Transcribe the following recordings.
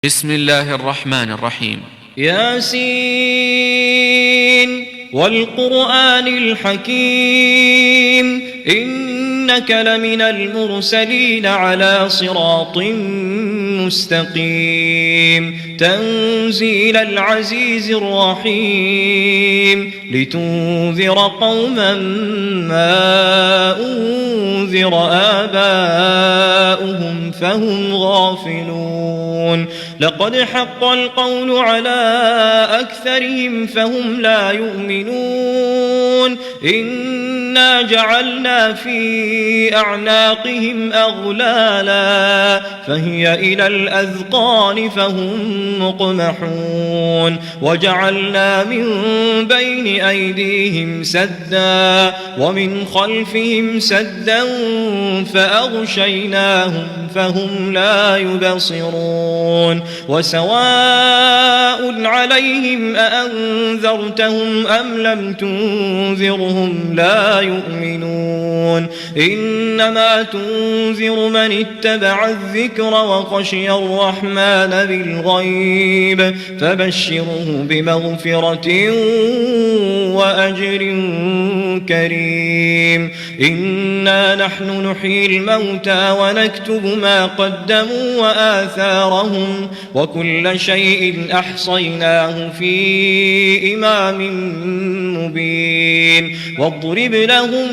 بسم الله الرحمن الرحيم. ياسين والقرآن الحكيم إنك لمن المرسلين على صراط مستقيم تنزيل العزيز الرحيم لتنذر قوما ما أنذر آباؤهم فهم غافلون لقد حق القول على أكثرهم فهم لا يؤمنون إنا جعلنا في أعناقهم أغلالا فهي إلى الأذقان فهم مقمحون وجعلنا من بين أيديهم سدا ومن خلفهم سدا فأغشيناهم فهم لا يبصرون وسواء عليهم أأنذرتهم أم لم تنذرهم لا يؤمنون إنما تنذر من اتبع الذكر وخشي الرحمن بالغيب فبشره بمغفرة وأجر كريم إنا نحن نحيي الموتى ونكتب ما قدموا وآثارهم وكل شيء أحصيناه في إمام مبين واضرب لهم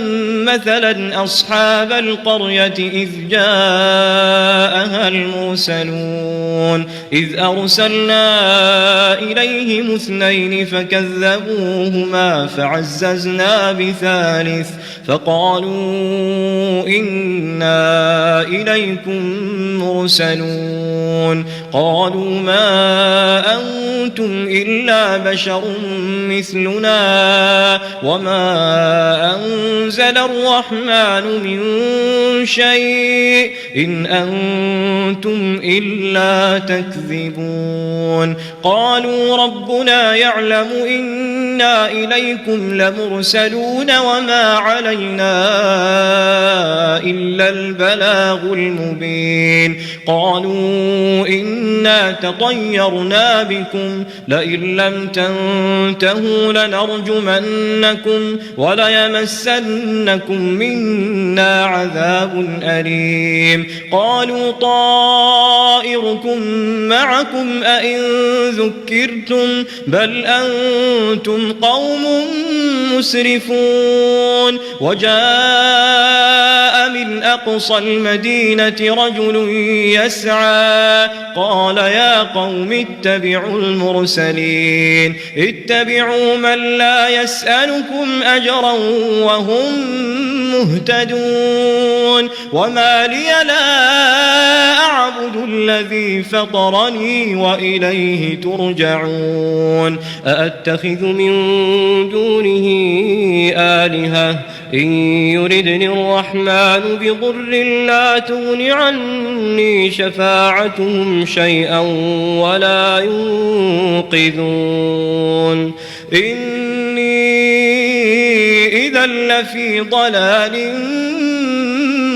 مثلا أصحاب القرية إذ جاءها المرسلون إذ أرسلنا إليهم اثنين فكذبوهما فعززنا بثالث فقالوا إنا إليكم مرسلون قالوا ما أنتم إلا بشر مثلنا وما أنزل الرحمن من شيء إن أنتم إلا تكذبون قالوا ربنا يعلم إنا إليكم لمرسلون وما علينا إلا البلاغ المبين قالوا إنا تطيرنا بكم لئن لم تنتهوا لنرجمنكم وليمسنكم منا عذاب أليم قالوا طائركم معكم أئن ذكرتم بل أنتم قوم مسرفون وجاء من أقصى المدينة رجل يسعى قال يا قوم اتبعوا المرسلين اتبعوا من لا يسألكم أجرا وهم مهتدون وما لي لا أعبد الذي فطرني وإليه ترجعون أأتخذ من دونه آلهة إن يردني الرحمن بضر لا تغن عني شفاعتهم شيئا ولا ينقذون إني إذا لفي ضلال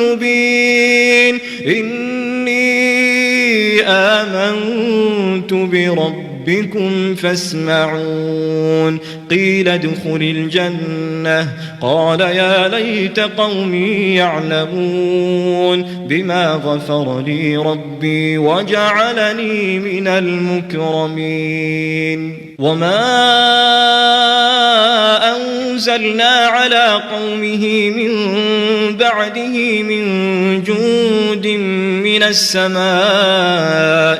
مبين إني آمنت بربكم فاسمعون قيل ادخل الجنة قال يا ليت قومي يعلمون بما غفر لي ربي وجعلني من المكرمين وما أنزلنا على قومه من بعده من جند من السماء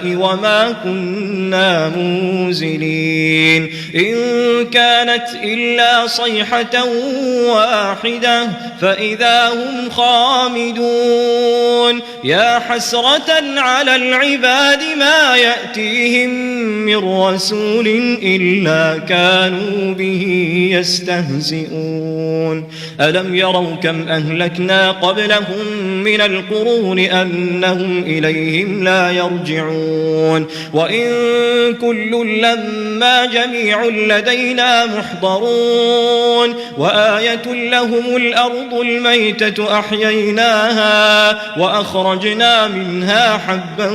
وما كنا منزلين إن كانت إلا صيحة واحدة فإذا هم خامدون يا حسرة على العباد ما يأتيهم من رسول إلا كانوا به يستهزئون ألم يروا كم أهلكنا قبلهم من القرون أنهم فهم إليهم لا يرجعون وإن كل لما جميع لدينا محضرون وآية لهم الأرض الميتة أحييناها وأخرجنا منها حبا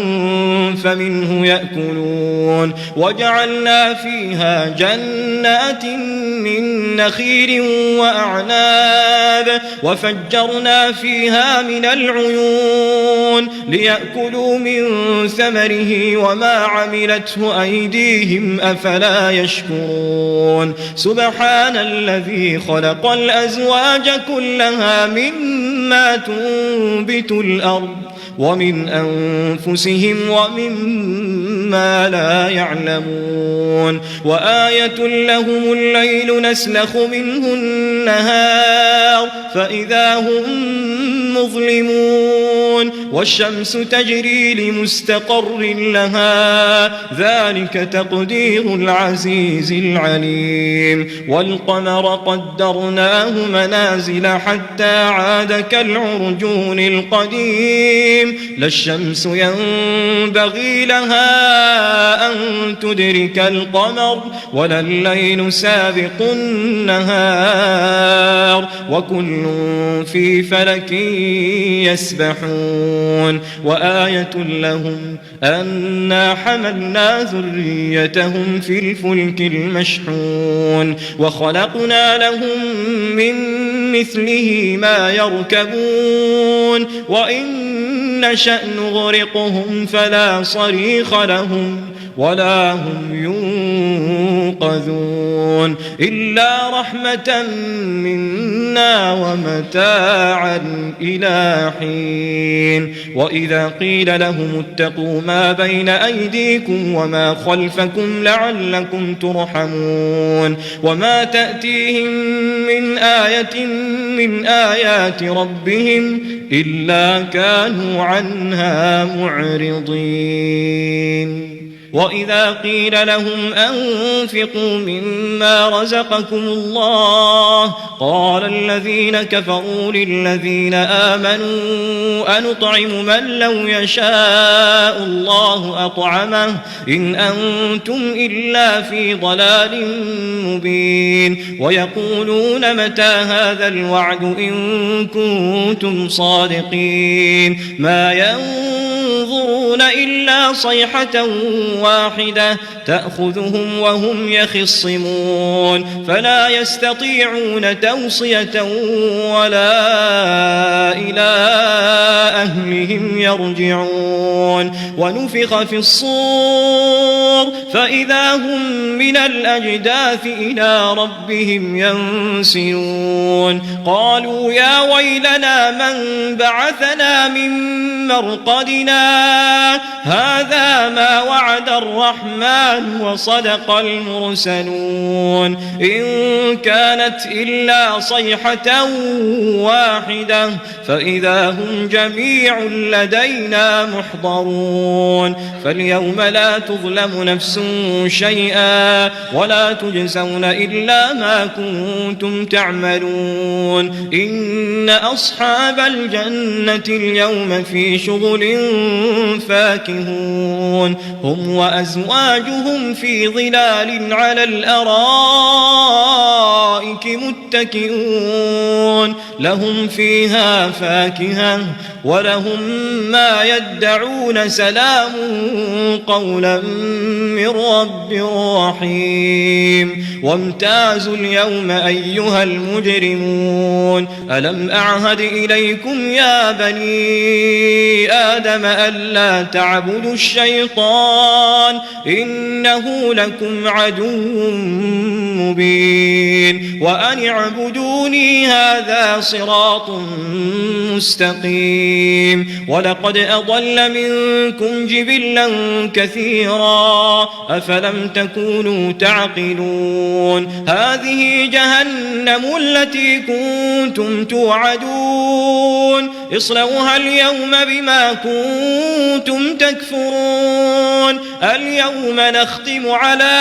فمنه يأكلون وجعلنا فيها جنات من نخيل وأعناب وفجرنا فيها من العيون ليأكلوا من ثمره وما عملته أيديهم أفلا يشكرون سبحان الذي خلق الأزواج كلها مما تنبت الأرض ومن أنفسهم ومما لا يعلمون وآية لهم الليل نسلخ منه النهار فإذا هم مظلمون والشمس تجري لمستقر لها ذلك تقدير العزيز العليم والقمر قدرناه منازل حتى عاد كالعرجون القديم لا الشمس ينبغي لها أن تدرك القمر ولا الليل سابق النهار وكل في فلك يسبحون وآية لهم أنا حملنا ذريتهم في الفلك المشحون وخلقنا لهم من مثله ما يركبون وإن نشأ نغرقهم فلا صريخ لهم ولا هم ينقذون إلا رحمة منا ومتاعا إلى حين وإذا قيل لهم اتقوا ما بين أيديكم وما خلفكم لعلكم ترحمون وما تأتيهم من آية من آيات ربهم إلا كانوا عنها معرضين وإذا قيل لهم أنفقوا مما رزقكم الله قال الذين كفروا للذين آمنوا أنطعم من لو يشاء الله أطعمه إن أنتم إلا في ضلال مبين ويقولون متى هذا الوعد إن كنتم صادقين ما ينظرون إلا صيحة واحدة تأخذهم وهم يخصمون فلا يستطيعون توصية ولا إلى أهلهم يرجعون ونفخ في الصور فإذا هم من الأجداث إلى ربهم ينسلون قالوا يا ويلنا من بعثنا من مرقدنا هذا ما وعد الرحمن وصدق المرسلون إن كانت إلا صيحة واحدة فإذا هم جميع لدينا محضرون فاليوم لا تظلم نفس شيئا ولا تجزون إلا ما كنتم تعملون إن أصحاب الجنة اليوم في شغل فاكهون هم وأزواجهم في ظلال على الأرائك متكئون لهم فيها فاكهة ولهم ما يدعون سلام قولا من رب رحيم وامتازوا اليوم أيها المجرمون ألم أعهد إليكم يا بني آدم ألا تعبدوا الشيطان إنه لكم عدو مبين وأن اعبدوني هذا صراط مستقيم ولقد أضل منكم جبلا كثيرا أفلم تكونوا تعقلون هذه جهنم التي كنتم توعدون اصلوها اليوم بما كنتم تكفرون اليوم نختم على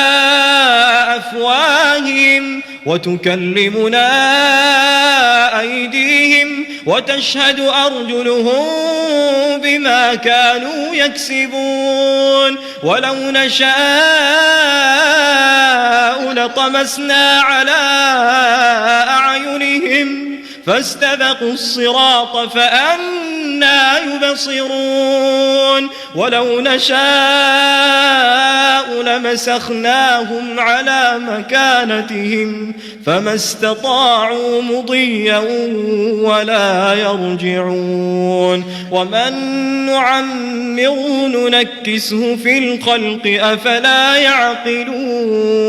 أفواههم وتكلمنا أيديهم وتشهد أرجلهم بما كانوا يكسبون ولو نشاء لطمسنا على أعينهم فاستبقوا الصراط فأنى يبصرون ولو نشاء لمسخناهم على مكانتهم فما استطاعوا مضيا ولا يرجعون ومن نعمره ننكسه في الخلق أفلا يعقلون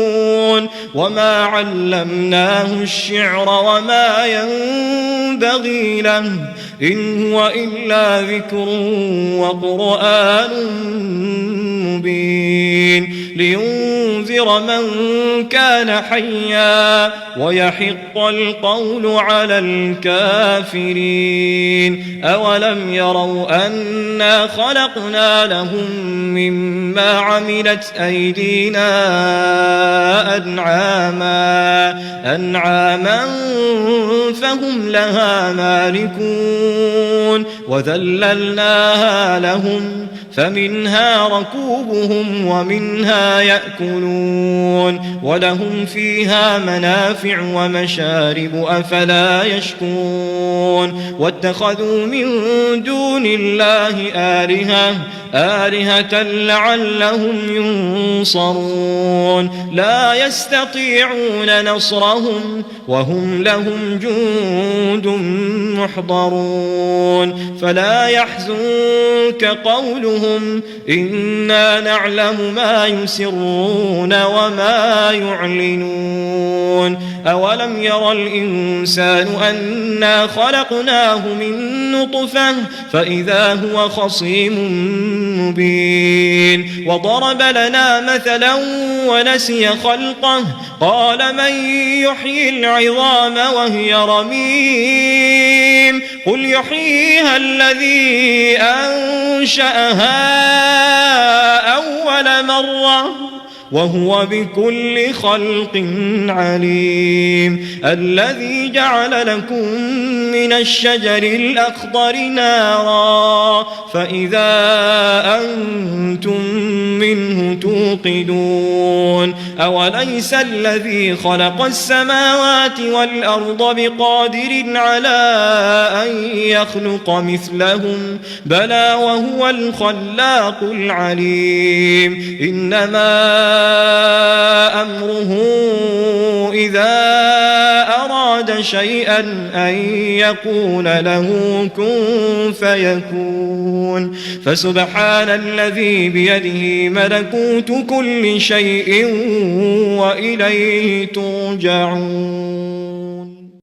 وما علمناه الشعر وما ينبغي له إن هو إلا ذكر وقرآن مبين لينذر من كان حيا ويحق القول على الكافرين أولم يروا أنا خلقنا لهم مما عملت أيدينا أنعاما فهم لها مالكون وذللناها لهم فمنها ركوبهم ومنها يأكلون ولهم فيها منافع ومشارب أفلا يشكرون واتخذوا من دون الله آلهة لعلهم ينصرون لا يستطيعون نصرهم وهم لهم جند محضرون فلا يحزنك قولهم إنا نعلم ما يسرون وما يعلنون أولم ير الإنسان أنا خلقناه من نطفة فإذا هو خصيم مبين وضرب لنا مثلا ونسي خلقه قال من يحيي العظام وهي رميم قل يحييها الذي أنشأها أول مرة وهو بكل خلق عليم الذي جعل لكم من الشجر الأخضر نارا فإذا أنتم منه توقدون أوليس الذي خلق السماوات والأرض بقادر على أن يخلق مثلهم بلى وهو الخلاق العليم إنما أمره إذا أراد شيئا أن يقول له كن فيكون فسبحان الذي بيده ملكوت كل شيء وإليه ترجعون